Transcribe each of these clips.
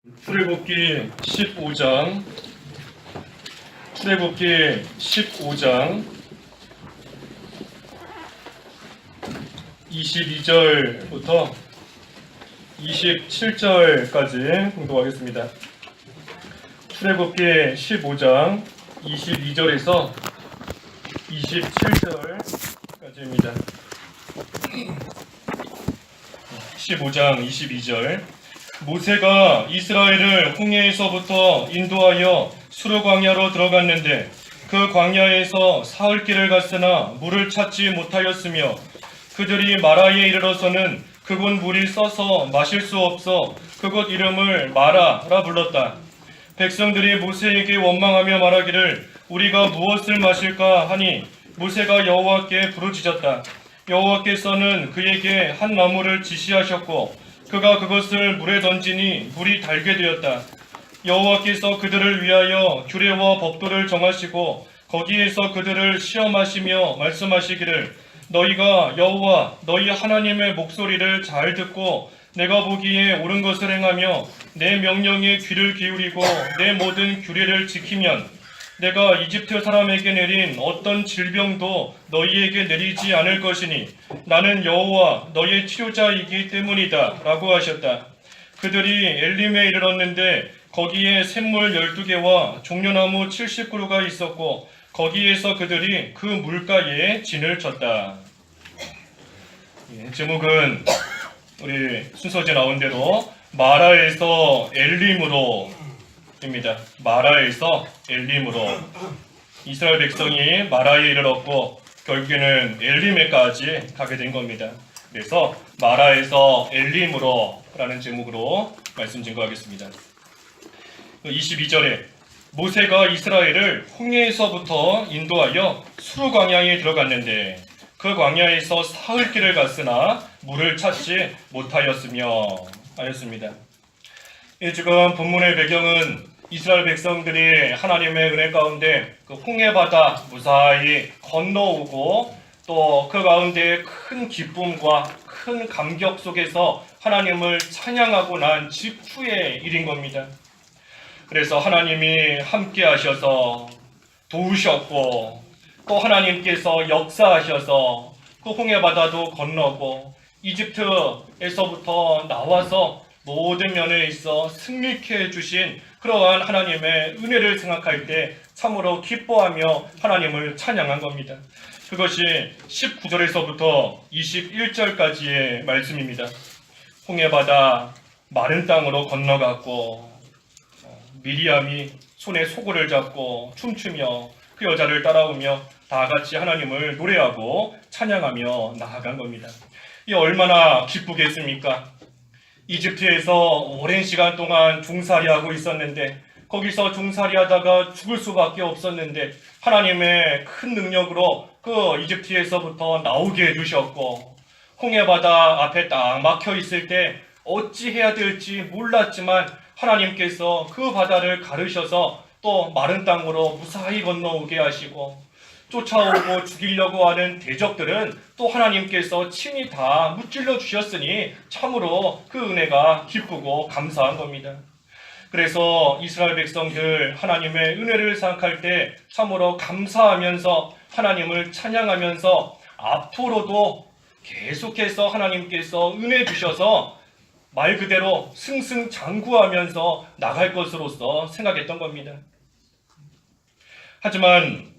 출애굽기 15장 22절부터 27절까지 공독하겠습니다. 출애굽기 15장 22절에서 27절까지입니다. 15장 22절. 모세가 이스라엘을 홍해에서부터 인도하여 수르 광야로 들어갔는데 그 광야에서 사흘 길을 갔으나 물을 찾지 못하였으며 그들이 마라에 이르러서는 그곳 물이 써서 마실 수 없어 그곳 이름을 마라라 불렀다. 백성들이 모세에게 원망하며 말하기를 우리가 무엇을 마실까 하니 모세가 여호와께 부르짖었다. 여호와께서는 그에게 한 나무를 지시하셨고 그가 그것을 물에 던지니 물이 달게 되었다. 여호와께서 그들을 위하여 규례와 법도를 정하시고 거기에서 그들을 시험하시며 말씀하시기를 너희가 여호와 너희 하나님의 목소리를 잘 듣고 내가 보기에 옳은 것을 행하며 내 명령에 귀를 기울이고 내 모든 규례를 지키면 내가 이집트 사람에게 내린 어떤 질병도 너희에게 내리지 않을 것이니 나는 여호와 너희의 치료자이기 때문이다 라고 하셨다. 그들이 엘림에 이르렀는데 거기에 샘물 12개와 종려나무 70그루가 있었고 거기에서 그들이 그 물가에 진을 쳤다. 제목은 우리 순서제 나온 대로 마라에서 엘림으로 입니다. 마라에서 엘림으로 이스라엘 백성이 마라에 이르렀고 결국에는 엘림에까지 가게 된 겁니다. 그래서 마라에서 엘림으로 라는 제목으로 말씀 증거하겠습니다. 22절에 모세가 이스라엘을 홍해에서부터 인도하여 수르 광야에 들어갔는데 그 광야에서 사흘 길을 갔으나 물을 찾지 못하였으며 하였습니다. 지금 본문의 배경은 이스라엘 백성들이 하나님의 은혜 가운데 그 홍해 바다 무사히 건너오고 또 그 가운데 큰 기쁨과 큰 감격 속에서 하나님을 찬양하고 난 직후의 일인 겁니다. 그래서 하나님이 함께 하셔서 도우셨고 또 하나님께서 역사하셔서 그 홍해 바다도 건너고 이집트에서부터 나와서 모든 면에 있어 승리케 해주신 그러한 하나님의 은혜를 생각할 때 참으로 기뻐하며 하나님을 찬양한 겁니다. 그것이 19절에서부터 21절까지의 말씀입니다. 홍해바다 마른 땅으로 건너갔고 미리암이 손에 소고를 잡고 춤추며 그 여자를 따라오며 다 같이 하나님을 노래하고 찬양하며 나아간 겁니다. 이 얼마나 기쁘겠습니까? 이집트에서 오랜 시간 동안 종살이하고 있었는데 거기서 종살이하다가 죽을 수밖에 없었는데 하나님의 큰 능력으로 그 이집트에서부터 나오게 해주셨고 홍해바다 앞에 딱 막혀 있을 때 어찌해야 될지 몰랐지만 하나님께서 그 바다를 가르셔서 또 마른 땅으로 무사히 건너오게 하시고 쫓아오고 죽이려고 하는 대적들은 또 하나님께서 친히 다 무찔러 주셨으니 참으로 그 은혜가 기쁘고 감사한 겁니다. 그래서 이스라엘 백성들 하나님의 은혜를 생각할 때 참으로 감사하면서 하나님을 찬양하면서 앞으로도 계속해서 하나님께서 은혜 주셔서 말 그대로 승승장구하면서 나갈 것으로서 생각했던 겁니다. 하지만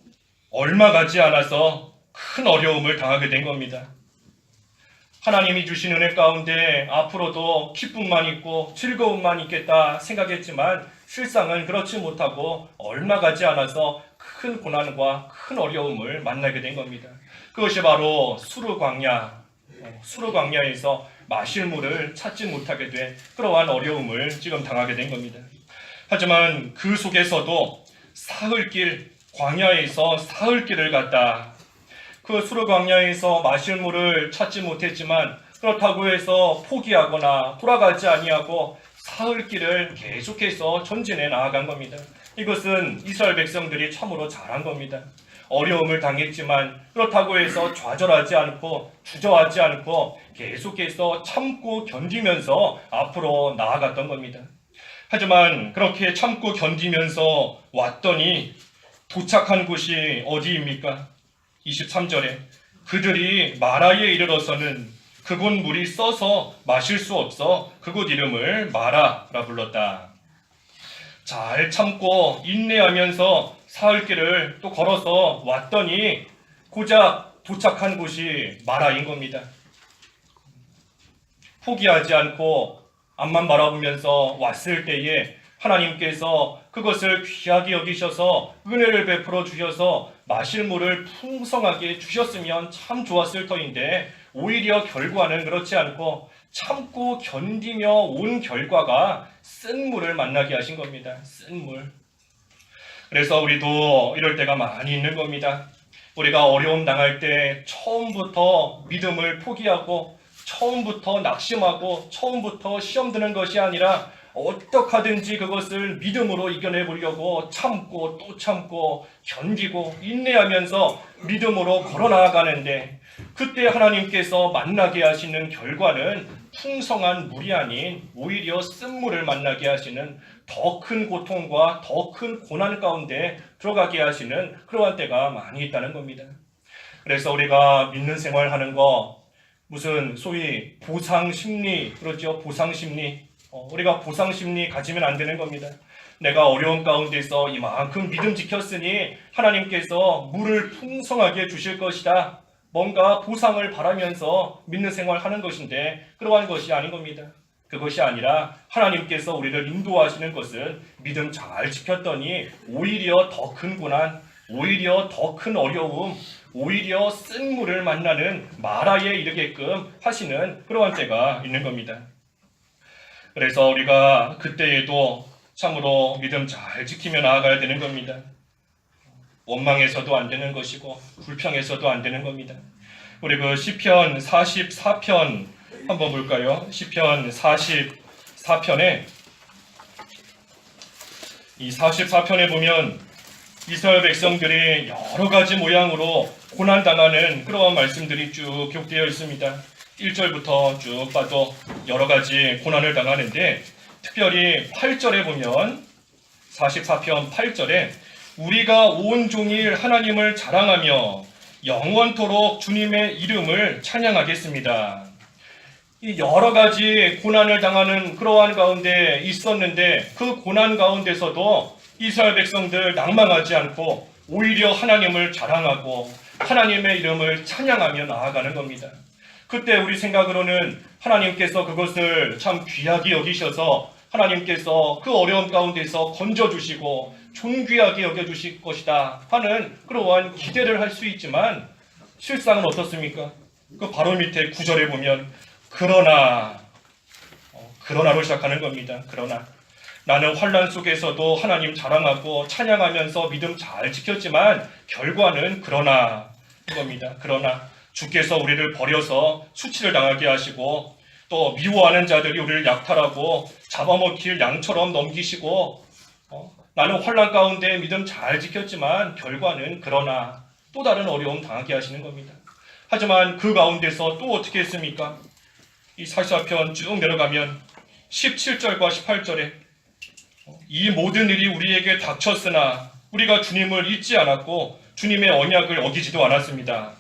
얼마 가지 않아서 큰 어려움을 당하게 된 겁니다. 하나님이 주신 은혜 가운데 앞으로도 기쁨만 있고 즐거움만 있겠다 생각했지만 실상은 그렇지 못하고 얼마 가지 않아서 큰 고난과 큰 어려움을 만나게 된 겁니다. 그것이 바로 수르 광야에서 마실 물을 찾지 못하게 된 그러한 어려움을 지금 당하게 된 겁니다. 하지만 그 속에서도 사흘길 광야에서 사흘 길을 갔다. 그 수르 광야에서 마실 물을 찾지 못했지만 그렇다고 해서 포기하거나 돌아가지 아니하고 사흘 길을 계속해서 전진해 나아간 겁니다. 이것은 이스라엘 백성들이 참으로 잘한 겁니다. 어려움을 당했지만 그렇다고 해서 좌절하지 않고 주저하지 않고 계속해서 참고 견디면서 앞으로 나아갔던 겁니다. 하지만 그렇게 참고 견디면서 왔더니 도착한 곳이 어디입니까? 23절에 그들이 마라에 이르러서는 그곳 물이 써서 마실 수 없어 그곳 이름을 마라라 불렀다. 잘 참고 인내하면서 사흘길을 또 걸어서 왔더니 고작 도착한 곳이 마라인 겁니다. 포기하지 않고 앞만 바라보면서 왔을 때에 하나님께서 그것을 귀하게 여기셔서 은혜를 베풀어 주셔서 마실 물을 풍성하게 주셨으면 참 좋았을 터인데 오히려 결과는 그렇지 않고 참고 견디며 온 결과가 쓴 물을 만나게 하신 겁니다. 쓴 물. 그래서 우리도 이럴 때가 많이 있는 겁니다. 우리가 어려움 당할 때 처음부터 믿음을 포기하고 처음부터 낙심하고 처음부터 시험 드는 것이 아니라 어떻게 하든지 그것을 믿음으로 이겨내 보려고 참고 또 참고 견디고 인내하면서 믿음으로 걸어 나아가는데 그때 하나님께서 만나게 하시는 결과는 풍성한 물이 아닌 오히려 쓴물을 만나게 하시는 더 큰 고통과 더 큰 고난 가운데 들어가게 하시는 그러한 때가 많이 있다는 겁니다. 그래서 우리가 믿는 생활하는 거 무슨 소위 보상심리 그러죠. 보상심리. 우리가 보상심리 가지면 안 되는 겁니다. 내가 어려운 가운데서 이만큼 믿음 지켰으니 하나님께서 물을 풍성하게 주실 것이다. 뭔가 보상을 바라면서 믿는 생활하는 것인데 그러한 것이 아닌 겁니다. 그것이 아니라 하나님께서 우리를 인도하시는 것은 믿음 잘 지켰더니 오히려 더 큰 고난, 오히려 더 큰 어려움, 오히려 쓴 물을 만나는 마라에 이르게끔 하시는 그러한 때가 있는 겁니다. 그래서 우리가 그때에도 참으로 믿음 잘 지키며 나아가야 되는 겁니다. 원망해서도 안 되는 것이고 불평해서도 안 되는 겁니다. 우리 그 시편 44편 한번 볼까요? 시편 44편에 이 44편에 보면 이스라엘 백성들이 여러 가지 모양으로 고난당하는 그러한 말씀들이 쭉 기록되어 있습니다. 1절부터 쭉 봐도 여러 가지 고난을 당하는데 특별히 8절에 보면 44편 8절에 우리가 온종일 하나님을 자랑하며 영원토록 주님의 이름을 찬양하겠습니다. 이 여러 가지 고난을 당하는 그러한 가운데 있었는데 그 고난 가운데서도 이스라엘 백성들 낭망하지 않고 오히려 하나님을 자랑하고 하나님의 이름을 찬양하며 나아가는 겁니다. 그때 우리 생각으로는 하나님께서 그것을 참 귀하게 여기셔서 하나님께서 그 어려움 가운데서 건져주시고 존귀하게 여겨주실 것이다 하는 그러한 기대를 할 수 있지만 실상은 어떻습니까? 그 바로 밑에 9절에 보면 그러나로 시작하는 겁니다. 그러나 나는 환난 속에서도 하나님 자랑하고 찬양하면서 믿음 잘 지켰지만 결과는 그러나 겁니다. 그러나 주께서 우리를 버려서 수치를 당하게 하시고 또 미워하는 자들이 우리를 약탈하고 잡아먹힐 양처럼 넘기시고 나는 환난 가운데 믿음 잘 지켰지만 결과는 그러나 또 다른 어려움 당하게 하시는 겁니다. 하지만 그 가운데서 또 어떻게 했습니까? 이 44편 쭉 내려가면 17절과 18절에 이 모든 일이 우리에게 닥쳤으나 우리가 주님을 잊지 않았고 주님의 언약을 어기지도 않았습니다.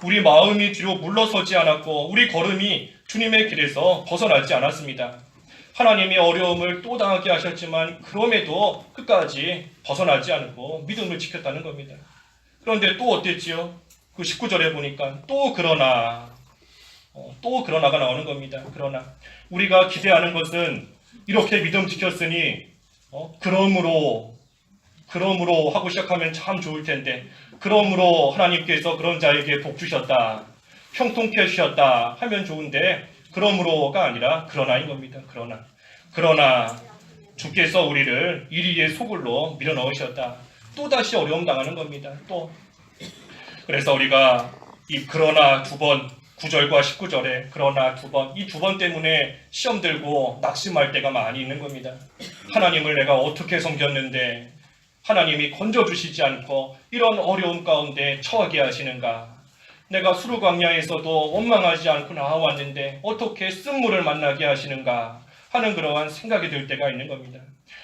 우리 마음이 뒤로 물러서지 않았고 우리 걸음이 주님의 길에서 벗어나지 않았습니다. 하나님의 어려움을 또 당하게 하셨지만 그럼에도 끝까지 벗어나지 않고 믿음을 지켰다는 겁니다. 그런데 또 어땠지요? 그 19절에 보니까 또 그러나가 나오는 겁니다. 그러나 우리가 기대하는 것은 이렇게 믿음 지켰으니 그러므로 하고 시작하면 참 좋을 텐데 그러므로 하나님께서 그런 자에게 복 주셨다, 형통케 해주셨다 하면 좋은데 그러므로가 아니라 그러나인 겁니다. 그러나 주께서 우리를 이리의 소굴로 밀어넣으셨다. 또다시 어려움 당하는 겁니다. 그래서 우리가 이 그러나 두 번 9절과 19절에 그러나 두 번, 이 두 번 때문에 시험 들고 낙심할 때가 많이 있는 겁니다. 하나님을 내가 어떻게 섬겼는데 하나님이 건져주시지 않고 이런 어려움 가운데 처하게 하시는가? 내가 수르 광야에서도 원망하지 않고 나아왔는데 어떻게 쓴물을 만나게 하시는가? 하는 그러한 생각이 들 때가 있는 겁니다.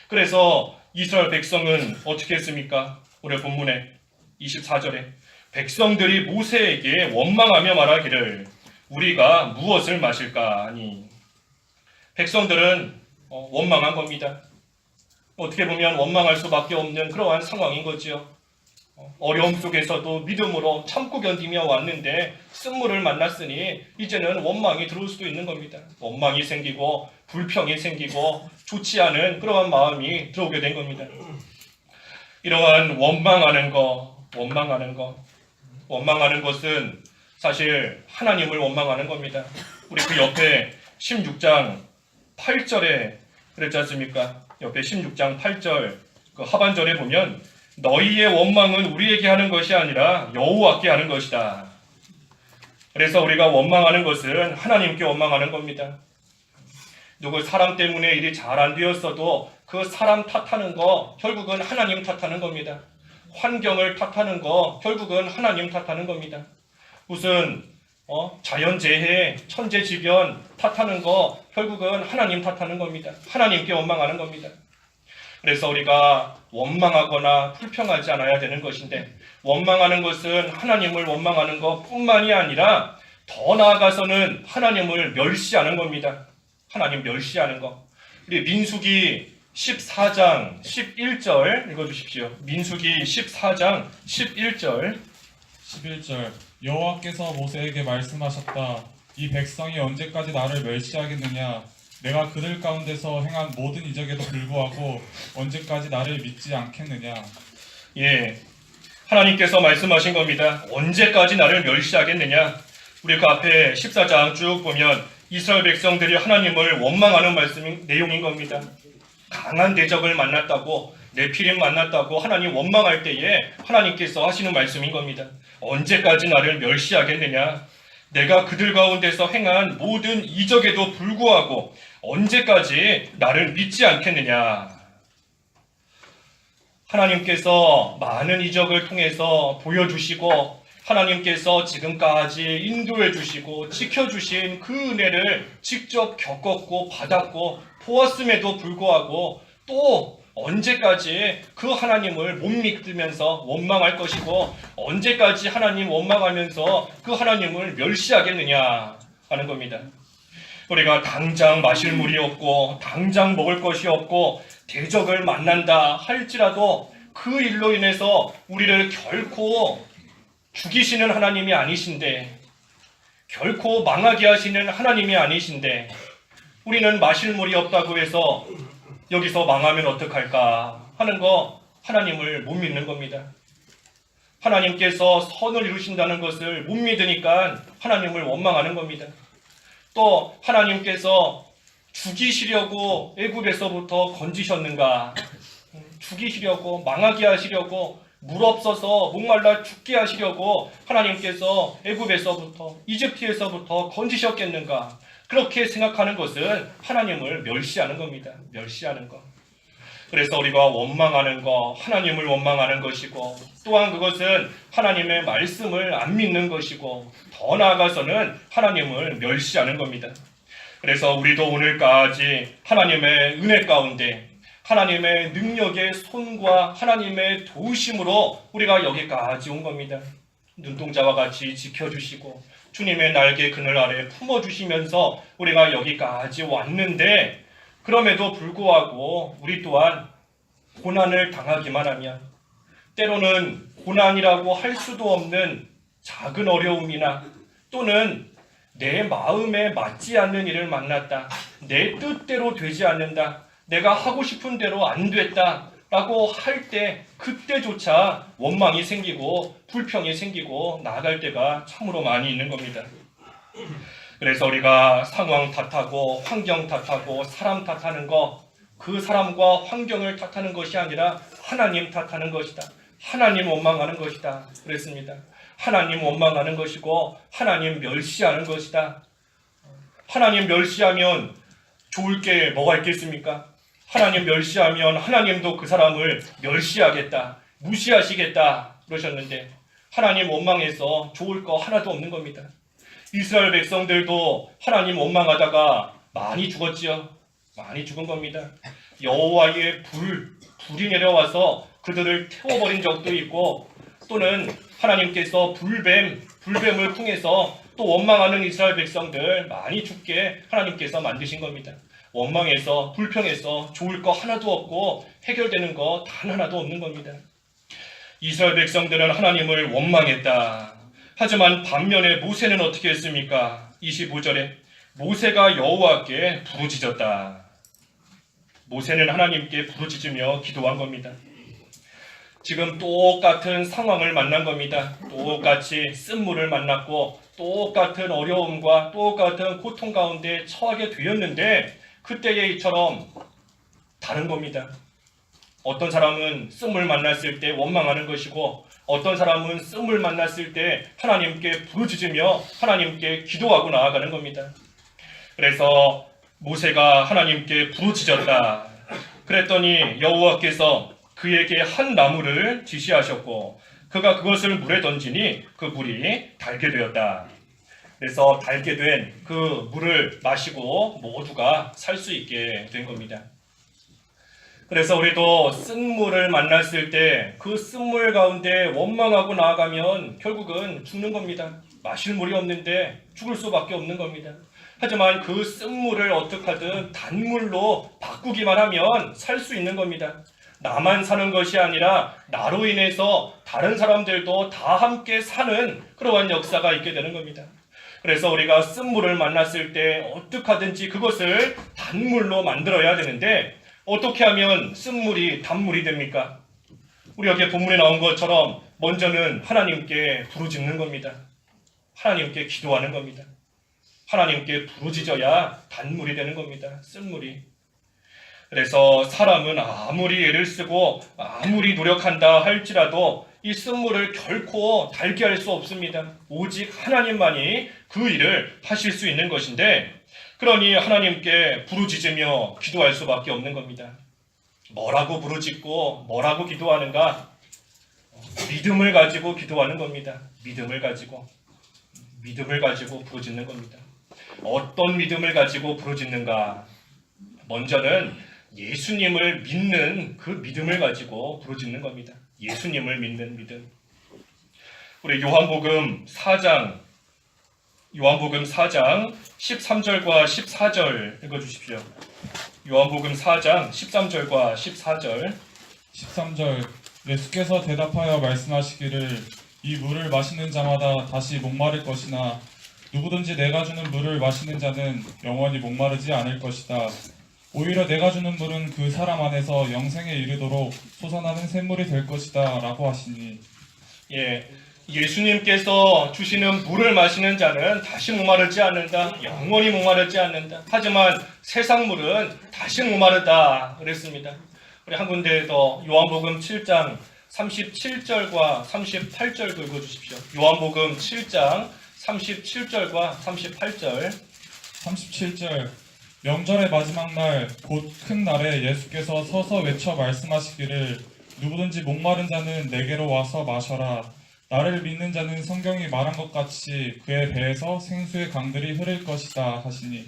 그래서 이스라엘 백성은 어떻게 했습니까? 오늘 본문에 24절에 백성들이 모세에게 원망하며 말하기를 우리가 무엇을 마실까 하니, 백성들은 원망한 겁니다. 어떻게 보면 원망할 수밖에 없는 그러한 상황인 거지요. 어려움 속에서도 믿음으로 참고 견디며 왔는데 쓴물을 만났으니 이제는 원망이 들어올 수도 있는 겁니다. 원망이 생기고 불평이 생기고 좋지 않은 그러한 마음이 들어오게 된 겁니다. 이러한 원망하는 것은 사실 하나님을 원망하는 겁니다. 우리 그 옆에 16장 8절에 그랬지 않습니까? 옆에 16장 8절 그 하반절에 보면 너희의 원망은 우리에게 하는 것이 아니라 여호와께 하는 것이다. 그래서 우리가 원망하는 것은 하나님께 원망하는 겁니다. 누구 사람 때문에 일이 잘 안 되었어도 그 사람 탓하는 거 결국은 하나님 탓하는 겁니다. 환경을 탓하는 거 결국은 하나님 탓하는 겁니다. 무슨 자연재해, 천재지변 탓하는 거 결국은 하나님 탓하는 겁니다. 하나님께 원망하는 겁니다. 그래서 우리가 원망하거나 불평하지 않아야 되는 것인데, 원망하는 것은 하나님을 원망하는 것뿐만이 아니라 더 나아가서는 하나님을 멸시하는 겁니다. 하나님 멸시하는 것. 우리 민수기 14장 11절 읽어주십시오. 민수기 14장 11절. 여호와께서 모세에게 말씀하셨다. 이 백성이 언제까지 나를 멸시하겠느냐? 내가 그들 가운데서 행한 모든 이적에도 불구하고 언제까지 나를 믿지 않겠느냐? 예, 하나님께서 말씀하신 겁니다. 언제까지 나를 멸시하겠느냐? 우리 그 앞에 14장 쭉 보면 이스라엘 백성들이 하나님을 원망하는 내용인 겁니다. 강한 대적을 만났다고, 네피림 만났다고 하나님 원망할 때에 하나님께서 하시는 말씀인 겁니다. 언제까지 나를 멸시하겠느냐? 내가 그들 가운데서 행한 모든 이적에도 불구하고 언제까지 나를 믿지 않겠느냐? 하나님께서 많은 이적을 통해서 보여주시고 하나님께서 지금까지 인도해 주시고 지켜주신 그 은혜를 직접 겪었고 받았고 보았음에도 불구하고 또 언제까지 그 하나님을 못 믿으면서 원망할 것이고 언제까지 하나님 원망하면서 그 하나님을 멸시하겠느냐 하는 겁니다. 우리가 당장 마실 물이 없고 당장 먹을 것이 없고 대적을 만난다 할지라도 그 일로 인해서 우리를 결코 죽이시는 하나님이 아니신데, 결코 망하게 하시는 하나님이 아니신데 우리는 마실 물이 없다고 해서 여기서 망하면 어떡할까 하는 거 하나님을 못 믿는 겁니다. 하나님께서 선을 이루신다는 것을 못 믿으니까 하나님을 원망하는 겁니다. 또 하나님께서 죽이시려고 애굽에서부터 건지셨는가, 죽이시려고 망하게 하시려고 물 없어서 목말라 죽게 하시려고 하나님께서 애굽에서부터 이집트에서부터 건지셨겠는가, 그렇게 생각하는 것은 하나님을 멸시하는 겁니다. 멸시하는 것. 그래서 우리가 원망하는 것, 하나님을 원망하는 것이고, 또한 그것은 하나님의 말씀을 안 믿는 것이고, 더 나아가서는 하나님을 멸시하는 겁니다. 그래서 우리도 오늘까지 하나님의 은혜 가운데 하나님의 능력의 손과 하나님의 도우심으로 우리가 여기까지 온 겁니다. 눈동자와 같이 지켜주시고 주님의 날개 그늘 아래 품어주시면서 우리가 여기까지 왔는데, 그럼에도 불구하고 우리 또한 고난을 당하기만 하면, 때로는 고난이라고 할 수도 없는 작은 어려움이나 또는 내 마음에 맞지 않는 일을 만났다, 내 뜻대로 되지 않는다, 내가 하고 싶은 대로 안 됐다 라고 할 때, 그때조차 원망이 생기고 불평이 생기고 나아갈 때가 참으로 많이 있는 겁니다. 그래서 우리가 상황 탓하고 환경 탓하고 사람 탓하는 거, 그 사람과 환경을 탓하는 것이 아니라 하나님 탓하는 것이다, 하나님 원망하는 것이다 그랬습니다. 하나님 원망하는 것이고 하나님 멸시하는 것이다. 하나님 멸시하면 좋을 게 뭐가 있겠습니까? 하나님 멸시하면 하나님도 그 사람을 멸시하겠다, 무시하시겠다 그러셨는데, 하나님 원망해서 좋을 거 하나도 없는 겁니다. 이스라엘 백성들도 하나님 원망하다가 많이 죽었지요. 많이 죽은 겁니다. 여호와의 불이 내려와서 그들을 태워버린 적도 있고, 또는 하나님께서 불뱀을 통해서 또 원망하는 이스라엘 백성들 많이 죽게 하나님께서 만드신 겁니다. 원망해서 불평해서 좋을 거 하나도 없고 해결되는 거 단 하나도 없는 겁니다. 이스라엘 백성들은 하나님을 원망했다. 하지만 반면에 모세는 어떻게 했습니까? 25절에 모세가 여호와께 부르짖었다. 모세는 하나님께 부르짖으며 기도한 겁니다. 지금 똑같은 상황을 만난 겁니다. 똑같이 쓴물을 만났고 똑같은 어려움과 똑같은 고통 가운데 처하게 되었는데 그때의 이처럼 다른 겁니다. 어떤 사람은 쓴물 만났을 때 원망하는 것이고, 어떤 사람은 쓴물 만났을 때 하나님께 부르짖으며 하나님께 기도하고 나아가는 겁니다. 그래서 모세가 하나님께 부르짖었다. 그랬더니 여호와께서 그에게 한 나무를 지시하셨고, 그가 그것을 물에 던지니 그 물이 달게 되었다. 그래서 달게 된 그 물을 마시고 모두가 살 수 있게 된 겁니다. 그래서 우리도 쓴물을 만났을 때 그 쓴물 가운데 원망하고 나아가면 결국은 죽는 겁니다. 마실 물이 없는데 죽을 수밖에 없는 겁니다. 하지만 그 쓴물을 어떻게 하든 단물로 바꾸기만 하면 살 수 있는 겁니다. 나만 사는 것이 아니라 나로 인해서 다른 사람들도 다 함께 사는 그러한 역사가 있게 되는 겁니다. 그래서 우리가 쓴물을 만났을 때 어떻게 하든지 그것을 단물로 만들어야 되는데, 어떻게 하면 쓴물이 단물이 됩니까? 우리 여기 본문에 나온 것처럼 먼저는 하나님께 부르짖는 겁니다. 하나님께 기도하는 겁니다. 하나님께 부르짖어야 단물이 되는 겁니다. 쓴물이. 그래서 사람은 아무리 애를 쓰고 아무리 노력한다 할지라도 이 쓴물을 결코 달게 할 수 없습니다. 오직 하나님만이 그 일을 하실 수 있는 것인데, 그러니 하나님께 부르짖으며 기도할 수밖에 없는 겁니다. 뭐라고 부르짖고 뭐라고 기도하는가? 믿음을 가지고 기도하는 겁니다. 믿음을 가지고 부르짖는 겁니다. 어떤 믿음을 가지고 부르짖는가? 먼저는 예수님을 믿는 그 믿음을 가지고 부르짖는 겁니다. 예수님을 믿는 믿음. 우리 요한복음 4장 13절과 14절 읽어주십시오. 요한복음 4장 13절과 14절. 13절 예수께서 대답하여 말씀하시기를 이 물을 마시는 자마다 다시 목마를 것이나 누구든지 내가 주는 물을 마시는 자는 영원히 목마르지 않을 것이다. 오히려 내가 주는 물은 그 사람 안에서 영생에 이르도록 솟아나는 샘물이 될 것이다 라고 하시니, 예수님께서 주시는 물을 마시는 자는 다시 목마르지 않는다. 영원히 목마르지 않는다. 하지만 세상 물은 다시 목마르다 그랬습니다. 우리 한 군데 더 요한복음 7장 37절과 38절 읽어주십시오. 요한복음 7장 37절과 38절. 37절 명절의 마지막 날 곧 큰 날에 예수께서 서서 외쳐 말씀하시기를 누구든지 목마른 자는 내게로 와서 마셔라. 나를 믿는 자는 성경이 말한 것 같이 그의 배에서 생수의 강들이 흐를 것이다 하시니,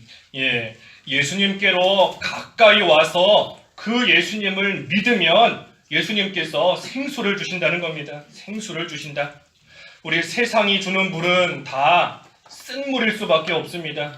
예수님께로 가까이 와서 그 예수님을 믿으면 예수님께서 생수를 주신다는 겁니다. 생수를 주신다. 우리 세상이 주는 물은 다 쓴물일 수밖에 없습니다.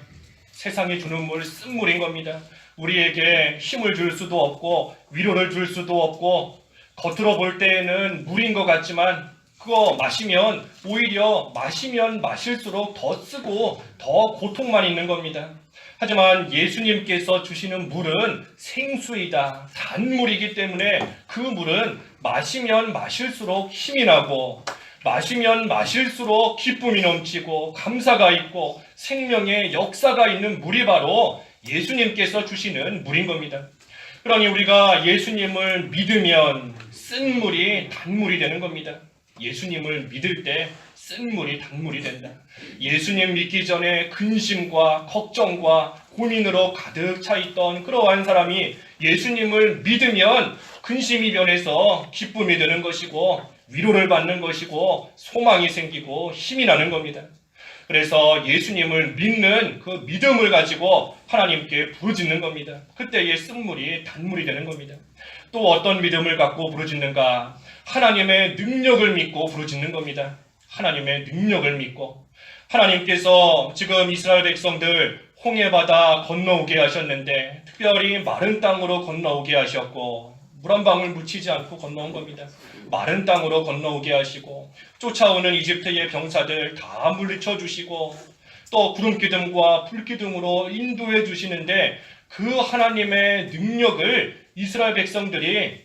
세상이 주는 물 쓴물인 겁니다. 우리에게 힘을 줄 수도 없고 위로를 줄 수도 없고, 겉으로 볼 때에는 물인 것 같지만 그거 마시면 오히려 마시면 마실수록 더 쓰고 더 고통만 있는 겁니다. 하지만 예수님께서 주시는 물은 생수이다. 단물이기 때문에 그 물은 마시면 마실수록 힘이 나고, 마시면 마실수록 기쁨이 넘치고 감사가 있고 생명의 역사가 있는 물이 바로 예수님께서 주시는 물인 겁니다. 그러니 우리가 예수님을 믿으면 쓴 물이 단물이 되는 겁니다. 예수님을 믿을 때 쓴 물이 단물이 된다. 예수님 믿기 전에 근심과 걱정과 고민으로 가득 차 있던 그러한 사람이 예수님을 믿으면 근심이 변해서 기쁨이 되는 것이고 위로를 받는 것이고 소망이 생기고 힘이 나는 겁니다. 그래서 예수님을 믿는 그 믿음을 가지고 하나님께 부르짖는 겁니다. 그때의 쓴물이 단물이 되는 겁니다. 또 어떤 믿음을 갖고 부르짖는가? 하나님의 능력을 믿고 부르짖는 겁니다. 하나님의 능력을 믿고. 하나님께서 지금 이스라엘 백성들 홍해바다 건너오게 하셨는데 특별히 마른 땅으로 건너오게 하셨고 물 한 방울 묻히지 않고 건너온 겁니다. 마른 땅으로 건너오게 하시고 쫓아오는 이집트의 병사들 다 물리쳐 주시고 또 구름기둥과 불기둥으로 인도해 주시는데 그 하나님의 능력을 이스라엘 백성들이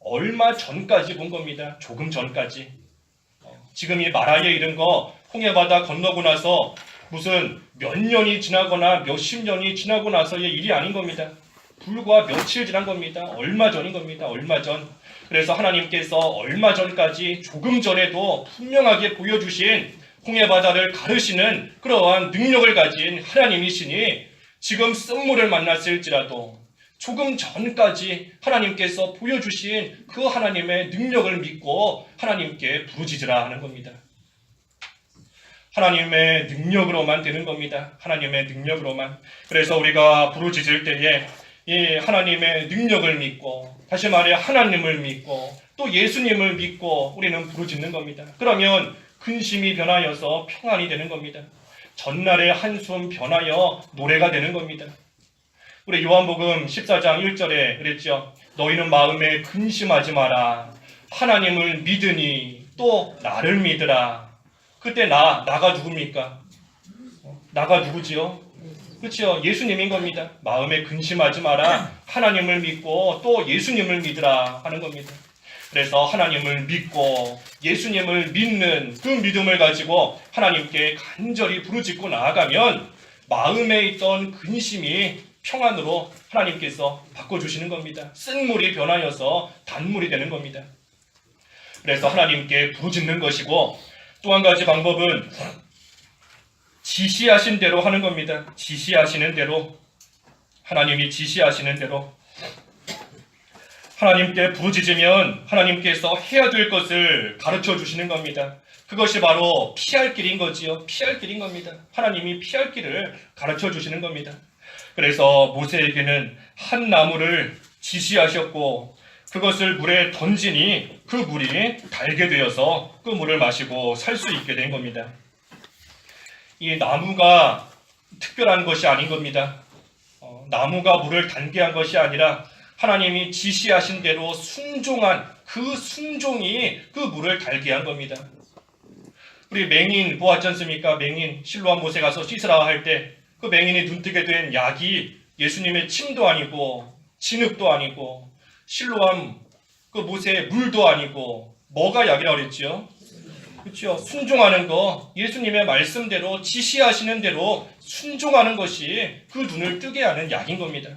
얼마 전까지 본 겁니다. 조금 전까지. 지금 이 마라에 이른 거 홍해바다 건너고 나서 무슨 몇 년이 지나거나 몇십 년이 지나고 나서의 일이 아닌 겁니다. 불과 며칠 지난 겁니다. 얼마 전인 겁니다. 얼마 전. 그래서 하나님께서 얼마 전까지 조금 전에도 분명하게 보여주신 홍해바다를 가르시는 그러한 능력을 가진 하나님이시니 지금 쓴물을 만났을지라도 조금 전까지 하나님께서 보여주신 그 하나님의 능력을 믿고 하나님께 부르짖으라 하는 겁니다. 하나님의 능력으로만 되는 겁니다. 하나님의 능력으로만. 그래서 우리가 부르짖을 때에 이 하나님의 능력을 믿고 다시 말해 하나님을 믿고 또 예수님을 믿고 우리는 부르짖는 겁니다. 그러면 근심이 변하여서 평안이 되는 겁니다. 전날의 한숨 변하여 노래가 되는 겁니다. 우리 요한복음 14장 1절에 그랬죠. 너희는 마음에 근심하지 마라. 하나님을 믿으니 또 나를 믿으라. 그때 나가 누굽니까? 나가 누구지요? 그렇죠. 예수님인 겁니다. 마음에 근심하지 마라. 하나님을 믿고 또 예수님을 믿으라 하는 겁니다. 그래서 하나님을 믿고 예수님을 믿는 그 믿음을 가지고 하나님께 간절히 부르짖고 나아가면 마음에 있던 근심이 평안으로 하나님께서 바꿔주시는 겁니다. 쓴물이 변하여서 단물이 되는 겁니다. 그래서 하나님께 부르짖는 것이고 또 한 가지 방법은 지시하신 대로 하는 겁니다. 지시하시는 대로 하나님이 지시하시는 대로 하나님께 부르짖으면 하나님께서 해야 될 것을 가르쳐 주시는 겁니다. 그것이 바로 피할 길인 거지요. 피할 길인 겁니다. 하나님이 피할 길을 가르쳐 주시는 겁니다. 그래서 모세에게는 한 나무를 지시하셨고 그것을 물에 던지니 그 물이 달게 되어서 그 물을 마시고 살 수 있게 된 겁니다. 이 나무가 특별한 것이 아닌 겁니다. 나무가 물을 달게 한 것이 아니라 하나님이 지시하신 대로 순종한 그 순종이 그 물을 달게 한 겁니다. 우리 맹인 보았지 않습니까? 맹인 실로암 못에 가서 씻으라 할 때 그 맹인이 눈뜨게 된 약이 예수님의 침도 아니고 진흙도 아니고 실로암 그 못의 물도 아니고 뭐가 약이라고 그랬죠? 그렇죠. 순종하는 거, 예수님의 말씀대로 지시하시는 대로 순종하는 것이 그 눈을 뜨게 하는 약인 겁니다.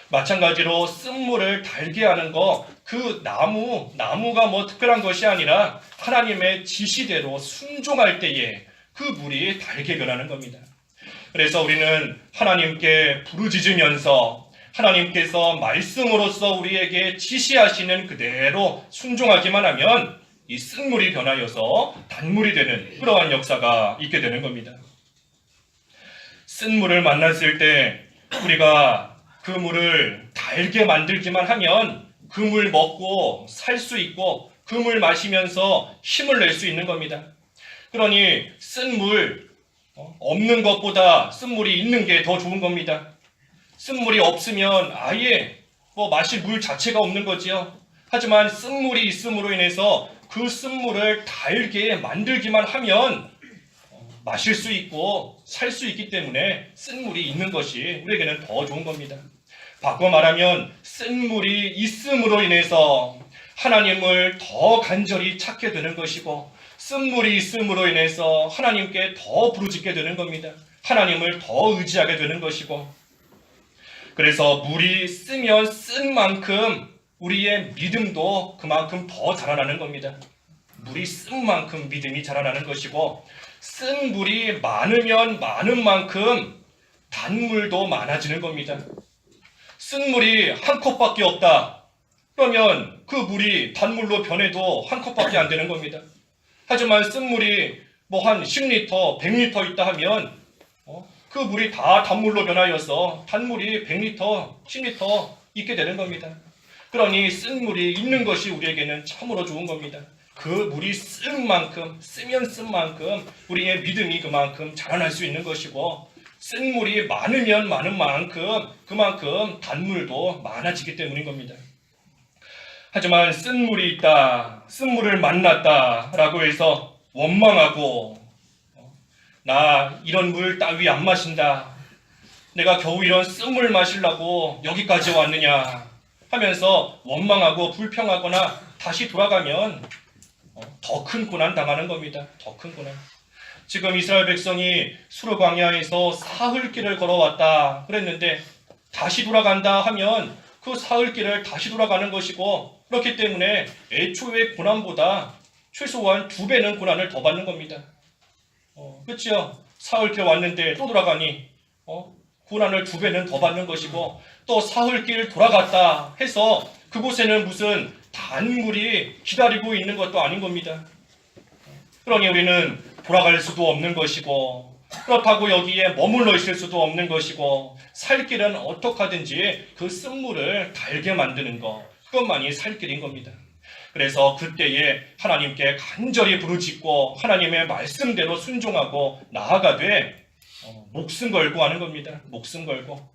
마찬가지로 쓴물을 달게 하는 거, 그 나무가 뭐 특별한 것이 아니라 하나님의 지시대로 순종할 때에 그 물이 달게 변하는 겁니다. 그래서 우리는 하나님께 부르짖으면서 하나님께서 말씀으로서 우리에게 지시하시는 그대로 순종하기만 하면 이 쓴물이 변하여서 단물이 되는 그러한 역사가 있게 되는 겁니다. 쓴물을 만났을 때 우리가 그 물을 달게 만들기만 하면 그 물 먹고 살 수 있고 그 물 마시면서 힘을 낼 수 있는 겁니다. 그러니 쓴물 없는 것보다 쓴물이 있는 게 더 좋은 겁니다. 쓴물이 없으면 아예 마실 물 자체가 없는 거지요. 하지만 쓴물이 있음으로 인해서 그 쓴물을 달게 만들기만 하면 마실 수 있고 살 수 있기 때문에 쓴물이 있는 것이 우리에게는 더 좋은 겁니다. 바꿔 말하면 쓴물이 있음으로 인해서 하나님을 더 간절히 찾게 되는 것이고 쓴물이 있음으로 인해서 하나님께 더 부르짖게 되는 겁니다. 하나님을 더 의지하게 되는 것이고 그래서 물이 쓰면 쓴 만큼 우리의 믿음도 그만큼 더 자라나는 겁니다. 물이 쓴 만큼 믿음이 자라나는 것이고 쓴 물이 많으면 많은 만큼 단물도 많아지는 겁니다. 쓴 물이 한 컵밖에 없다. 그러면 그 물이 단물로 변해도 한 컵밖에 안 되는 겁니다. 하지만 쓴 물이 뭐 한 10리터, 100리터 있다 하면 그 물이 다 단물로 변하여서 단물이 100리터, 10리터 있게 되는 겁니다. 그러니 쓴 물이 있는 것이 우리에게는 참으로 좋은 겁니다. 그 물이 쓴 만큼, 쓰면 쓴 만큼 우리의 믿음이 그만큼 자라날 수 있는 것이고, 쓴 물이 많으면 많은 만큼 그만큼 단물도 많아지기 때문인 겁니다. 하지만 쓴 물이 있다, 쓴 물을 만났다 라고 해서 원망하고, 나 이런 물 따위 안 마신다, 내가 겨우 이런 쓴 물 마시려고 여기까지 왔느냐 하면서 원망하고 불평하거나 다시 돌아가면 더 큰 고난 당하는 겁니다. 더 큰 고난. 지금 이스라엘 백성이 수르 광야에서 사흘 길을 걸어왔다 그랬는데, 다시 돌아간다 하면 그 사흘 길을 다시 돌아가는 것이고, 그렇기 때문에 애초의 고난보다 최소한 2배는 고난을 더 받는 겁니다. 그렇죠? 사흘 길 왔는데 또 돌아가니 고난을 2배는 더 받는 것이고, 또 사흘 길 돌아갔다 해서 그곳에는 무슨 단물이 기다리고 있는 것도 아닌 겁니다. 그러니 우리는 돌아갈 수도 없는 것이고, 그렇다고 여기에 머물러 있을 수도 없는 것이고, 살 길은 어떻게 하든지 그 쓴물을 달게 만드는 것, 그것만이 살 길인 겁니다. 그래서 그때에 하나님께 간절히 부르짖고 하나님의 말씀대로 순종하고 나아가되 목숨 걸고 하는 겁니다. 목숨 걸고.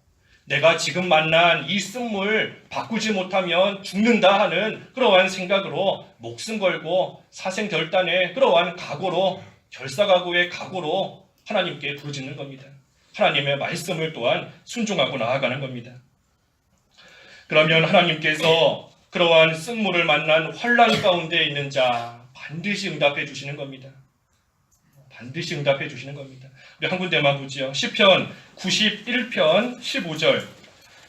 내가 지금 만난 이 쓴물 바꾸지 못하면 죽는다 하는 그러한 생각으로 목숨 걸고 사생결단의 그러한 각오로, 결사각오의 각오로 하나님께 부르짖는 겁니다. 하나님의 말씀을 또한 순종하고 나아가는 겁니다. 그러면 하나님께서 그러한 쓴물을 만난 환난 가운데 있는 자 반드시 응답해 주시는 겁니다. 반드시 응답해 주시는 겁니다. 우리 한 군데만 보지요. 시편 91편 15절.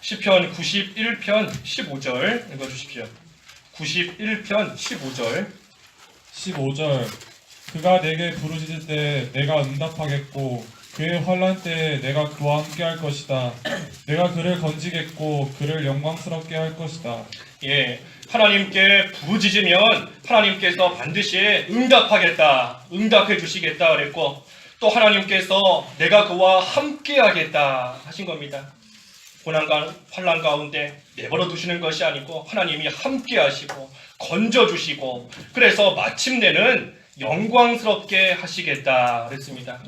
시편 91편 15절 읽어주십시오. 91편 15절. 15절. 그가 내게 부르짖을 때 내가 응답하겠고 그의 환난 때에 내가 그와 함께 할 것이다. 내가 그를 건지겠고 그를 영광스럽게 할 것이다. 예, 하나님께 부르짖으면 하나님께서 반드시 응답하겠다, 응답해 주시겠다 그랬고, 또 하나님께서 내가 그와 함께 하겠다 하신 겁니다. 고난과 환난 가운데 내버려 두시는 것이 아니고 하나님이 함께 하시고 건져 주시고, 그래서 마침내는 영광스럽게 하시겠다 그랬습니다.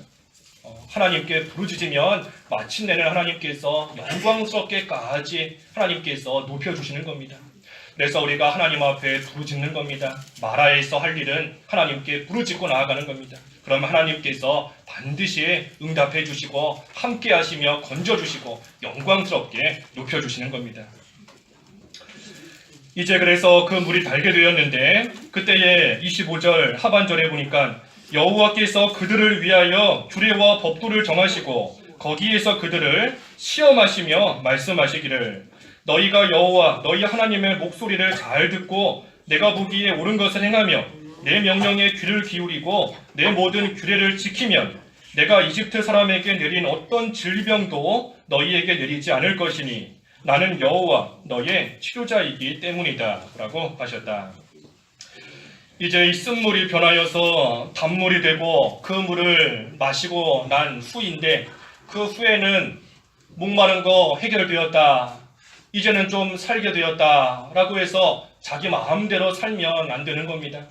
하나님께 부르짖으면 마침내는 하나님께서 영광스럽게까지 하나님께서 높여주시는 겁니다. 그래서 우리가 하나님 앞에 부르짖는 겁니다. 마라에서 할 일은 하나님께 부르짖고 나아가는 겁니다. 그러면 하나님께서 반드시 응답해 주시고 함께 하시며 건져주시고 영광스럽게 높여주시는 겁니다. 이제 그래서 그 물이 달게 되었는데, 그때의 25절 하반절에 보니까 여호와께서 그들을 위하여 규례와 법도를 정하시고 거기에서 그들을 시험하시며 말씀하시기를, 너희가 여호와 너희 하나님의 목소리를 잘 듣고 내가 보기에 옳은 것을 행하며 내 명령에 귀를 기울이고 내 모든 규례를 지키면 내가 이집트 사람에게 내린 어떤 질병도 너희에게 내리지 않을 것이니 나는 여호와 너의 치료자이기 때문이다 라고 하셨다. 이제 이 쓴물이 변하여서 단물이 되고 그 물을 마시고 난 후인데, 그 후에는 목마른 거 해결되었다, 이제는 좀 살게 되었다 라고 해서 자기 마음대로 살면 안 되는 겁니다.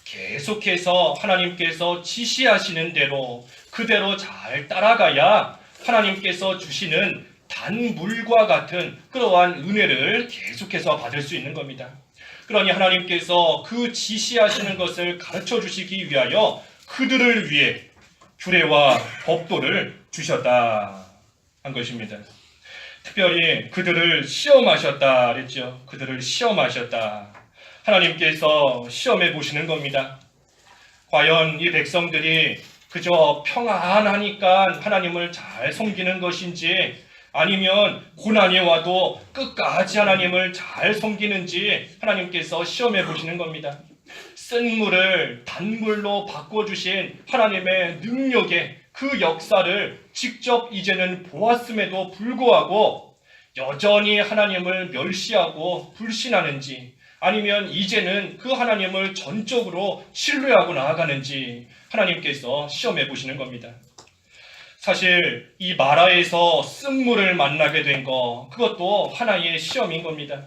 계속해서 하나님께서 지시하시는 대로 그대로 잘 따라가야 하나님께서 주시는 단물과 같은 그러한 은혜를 계속해서 받을 수 있는 겁니다. 그러니 하나님께서 그 지시하시는 것을 가르쳐 주시기 위하여 그들을 위해 규례와 법도를 주셨다 한 것입니다. 특별히 그들을 시험하셨다 그랬죠. 그들을 시험하셨다. 하나님께서 시험해 보시는 겁니다. 과연 이 백성들이 그저 평안하니까 하나님을 잘 섬기는 것인지, 아니면 고난이 와도 끝까지 하나님을 잘 섬기는지 하나님께서 시험해 보시는 겁니다. 쓴 물을 단물로 바꿔주신 하나님의 능력의 그 역사를 직접 이제는 보았음에도 불구하고 여전히 하나님을 멸시하고 불신하는지, 아니면 이제는 그 하나님을 전적으로 신뢰하고 나아가는지 하나님께서 시험해 보시는 겁니다. 사실 이 마라에서 쓴물을 만나게 된 거, 그것도 하나의 시험인 겁니다.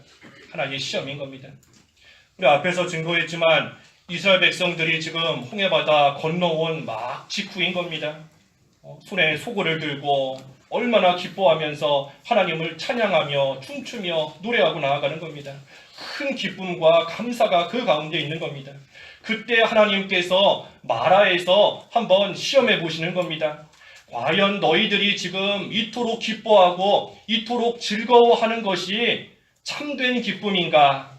하나의 시험인 겁니다. 우리 앞에서 증거했지만 이스라엘 백성들이 지금 홍해바다 건너온 막 직후인 겁니다. 손에 소고를 들고 얼마나 기뻐하면서 하나님을 찬양하며 춤추며 노래하고 나아가는 겁니다. 큰 기쁨과 감사가 그 가운데 있는 겁니다. 그때 하나님께서 마라에서 한번 시험해 보시는 겁니다. 과연 너희들이 지금 이토록 기뻐하고 이토록 즐거워하는 것이 참된 기쁨인가?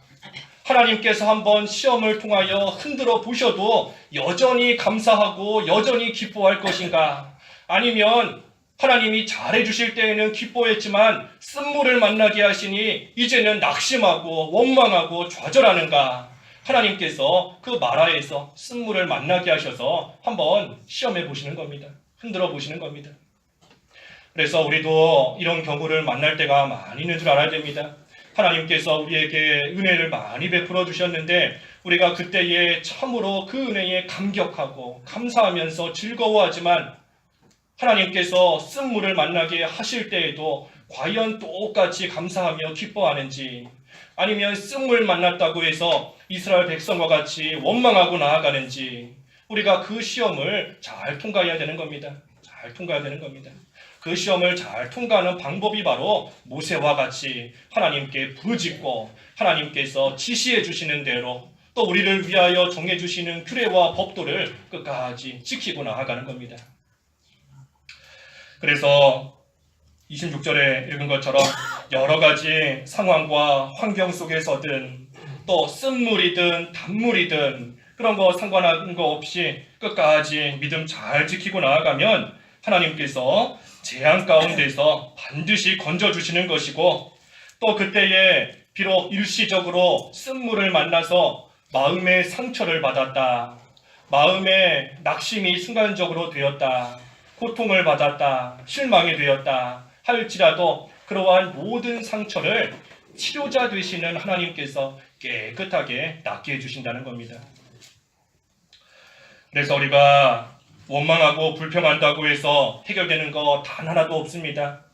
하나님께서 한번 시험을 통하여 흔들어 보셔도 여전히 감사하고 여전히 기뻐할 것인가? 아니면 하나님이 잘해주실 때에는 기뻐했지만 쓴물을 만나게 하시니 이제는 낙심하고 원망하고 좌절하는가? 하나님께서 그 마라에서 쓴물을 만나게 하셔서 한번 시험해 보시는 겁니다. 흔들어 보시는 겁니다. 그래서 우리도 이런 경우를 만날 때가 많이 있는 줄 알아야 됩니다. 하나님께서 우리에게 은혜를 많이 베풀어 주셨는데 우리가 그때에 참으로 그 은혜에 감격하고 감사하면서 즐거워하지만 하나님께서 쓴물을 만나게 하실 때에도 과연 똑같이 감사하며 기뻐하는지, 아니면 쓴물 만났다고 해서 이스라엘 백성과 같이 원망하고 나아가는지, 우리가 그 시험을 잘 통과해야 되는 겁니다. 잘 통과해야 되는 겁니다. 그 시험을 잘 통과하는 방법이 바로 모세와 같이 하나님께 부르짖고 하나님께서 지시해 주시는 대로 또 우리를 위하여 정해 주시는 규례와 법도를 끝까지 지키고 나아가는 겁니다. 그래서 26절에 읽은 것처럼 여러 가지 상황과 환경 속에서든 또 쓴물이든 단물이든 그런 거 상관한 거 없이 끝까지 믿음 잘 지키고 나아가면 하나님께서 재앙 가운데서 반드시 건져주시는 것이고, 또 그때에 비록 일시적으로 쓴물을 만나서 마음의 상처를 받았다, 마음의 낙심이 순간적으로 되었다, 고통을 받았다, 실망이 되었다 할지라도 그러한 모든 상처를 치료자 되시는 하나님께서 깨끗하게 낫게 해주신다는 겁니다. 그래서 우리가 원망하고 불평한다고 해서 해결되는 거 단 하나도 없습니다.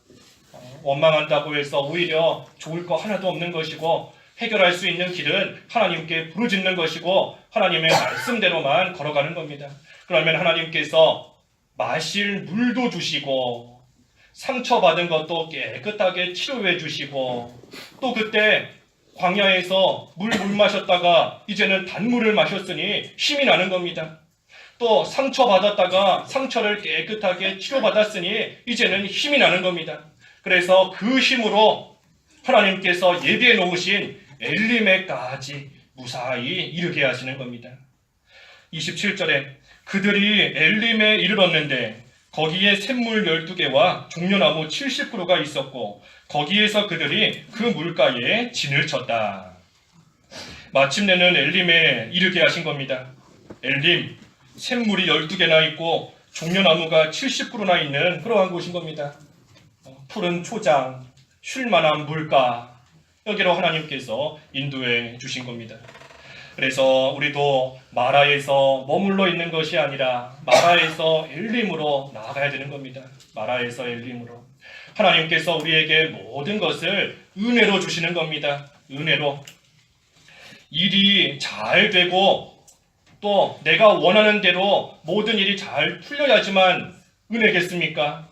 원망한다고 해서 오히려 좋을 거 하나도 없는 것이고, 해결할 수 있는 길은 하나님께 부르짖는 것이고 하나님의 말씀대로만 걸어가는 겁니다. 그러면 하나님께서 마실 물도 주시고 상처받은 것도 깨끗하게 치료해 주시고, 또 그때 광야에서 물 마셨다가 이제는 단물을 마셨으니 힘이 나는 겁니다. 또 상처받았다가 상처를 깨끗하게 치료받았으니 이제는 힘이 나는 겁니다. 그래서 그 힘으로 하나님께서 예비해 놓으신 엘림에까지 무사히 이르게 하시는 겁니다. 27절에 그들이 엘림에 이르렀는데 거기에 샘물 12개와 종려나무 70그루가 있었고 거기에서 그들이 그 물가에 진을 쳤다. 마침내는 엘림에 이르게 하신 겁니다. 엘림, 샘물이 12개나 있고 종려나무가 70그루나 있는 그러한 곳인 겁니다. 푸른 초장, 쉴만한 물가, 여기로 하나님께서 인도해 주신 겁니다. 그래서 우리도 마라에서 머물러 있는 것이 아니라 마라에서 엘림으로 나아가야 되는 겁니다. 마라에서 엘림으로. 하나님께서 우리에게 모든 것을 은혜로 주시는 겁니다. 은혜로. 일이 잘 되고 또 내가 원하는 대로 모든 일이 잘 풀려야지만 은혜겠습니까?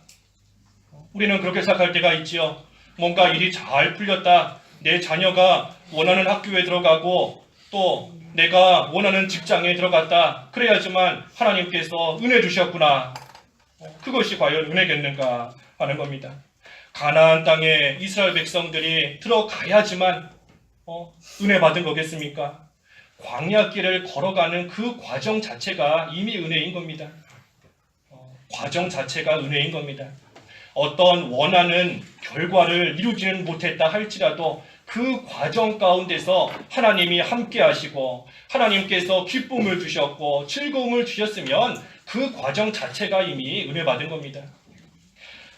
우리는 그렇게 생각할 때가 있지요. 뭔가 일이 잘 풀렸다. 내 자녀가 원하는 학교에 들어가고 또 내가 원하는 직장에 들어갔다. 그래야지만 하나님께서 은혜 주셨구나. 그것이 과연 은혜겠는가 하는 겁니다. 가나안 땅에 이스라엘 백성들이 들어가야지만 은혜 받은 거겠습니까? 광야길을 걸어가는 그 과정 자체가 이미 은혜인 겁니다. 과정 자체가 은혜인 겁니다. 어떤 원하는 결과를 이루지는 못했다 할지라도 그 과정 가운데서 하나님이 함께 하시고 하나님께서 기쁨을 주셨고 즐거움을 주셨으면 그 과정 자체가 이미 은혜 받은 겁니다.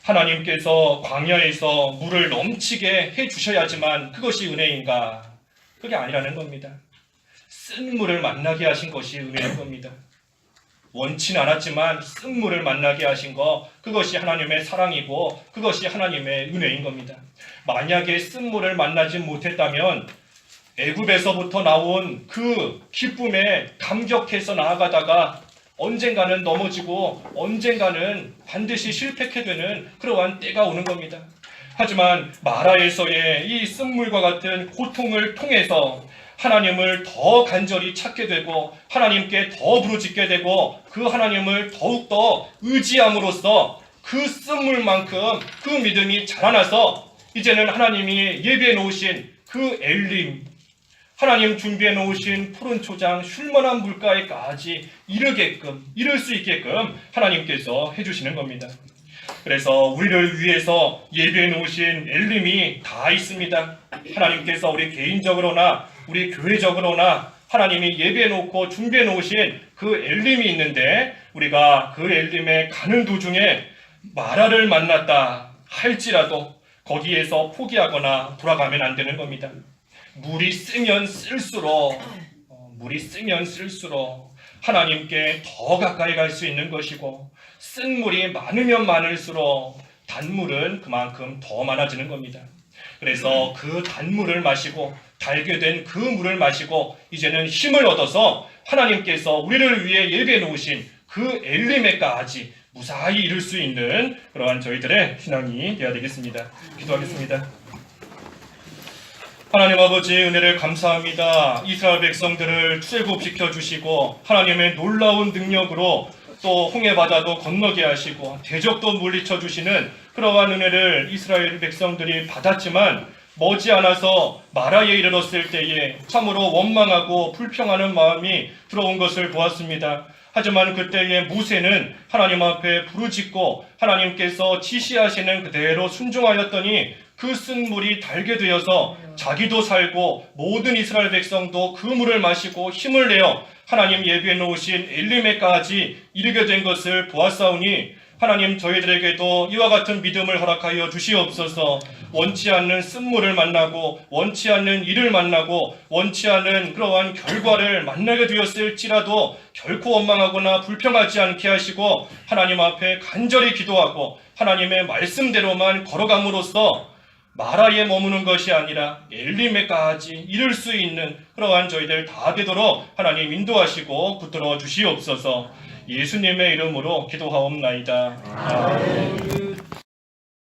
하나님께서 광야에서 물을 넘치게 해주셔야지만 그것이 은혜인가? 그게 아니라는 겁니다. 쓴 물을 만나게 하신 것이 은혜인 겁니다. 원치는 않았지만 쓴 물을 만나게 하신 것, 그것이 하나님의 사랑이고 그것이 하나님의 은혜인 겁니다. 만약에 쓴 물을 만나지 못했다면 애굽에서부터 나온 그 기쁨에 감격해서 나아가다가 언젠가는 넘어지고 언젠가는 반드시 실패하게 되는 그러한 때가 오는 겁니다. 하지만 마라에서의 이 쓴물과 같은 고통을 통해서 하나님을 더 간절히 찾게 되고 하나님께 더 부르짖게 되고 그 하나님을 더욱더 의지함으로써 그 쓴물만큼 그 믿음이 자라나서 이제는 하나님이 예비해 놓으신 그 엘림, 하나님 준비해 놓으신 푸른 초장 쉴만한 물가에까지 이를 수 있게끔 하나님께서 해주시는 겁니다. 그래서 우리를 위해서 예비해 놓으신 엘림이 다 있습니다. 하나님께서 우리 개인적으로나 우리 교회적으로나 하나님이 예비해 놓고 준비해 놓으신 그 엘림이 있는데 우리가 그 엘림에 가는 도중에 마라를 만났다 할지라도 거기에서 포기하거나 돌아가면 안 되는 겁니다. 물이 쓰면 쓸수록 하나님께 더 가까이 갈 수 있는 것이고 쓴 물이 많으면 많을수록 단물은 그만큼 더 많아지는 겁니다. 그래서 그 단물을 마시고 달게 된 그 물을 마시고 이제는 힘을 얻어서 하나님께서 우리를 위해 예비해 놓으신 그 엘림에까지 무사히 이룰 수 있는 그러한 저희들의 신앙이 되어야 되겠습니다. 기도하겠습니다. 하나님 아버지 은혜를 감사합니다. 이스라엘 백성들을 출애굽시켜 주시고 하나님의 놀라운 능력으로 또 홍해바다도 건너게 하시고 대적도 물리쳐 주시는 그러한 은혜를 이스라엘 백성들이 받았지만 머지않아서 마라에 이르렀을 때에 참으로 원망하고 불평하는 마음이 들어온 것을 보았습니다. 하지만 그때에 모세는 하나님 앞에 부르짖고 하나님께서 지시하시는 그대로 순종하였더니 그 쓴 물이 달게 되어서 자기도 살고 모든 이스라엘 백성도 그 물을 마시고 힘을 내어 하나님 예비해 놓으신 엘림에까지 이르게 된 것을 보았사오니 하나님 저희들에게도 이와 같은 믿음을 허락하여 주시옵소서. 원치 않는 쓴물을 만나고 원치 않는 일을 만나고 원치 않은 그러한 결과를 만나게 되었을지라도 결코 원망하거나 불평하지 않게 하시고 하나님 앞에 간절히 기도하고 하나님의 말씀대로만 걸어감으로써 마라에 머무는 것이 아니라 엘림에까지 이룰 수 있는 그러한 저희들 다 되도록 하나님 인도하시고 붙들어 주시옵소서. 예수님의 이름으로 기도하옵나이다. 아멘.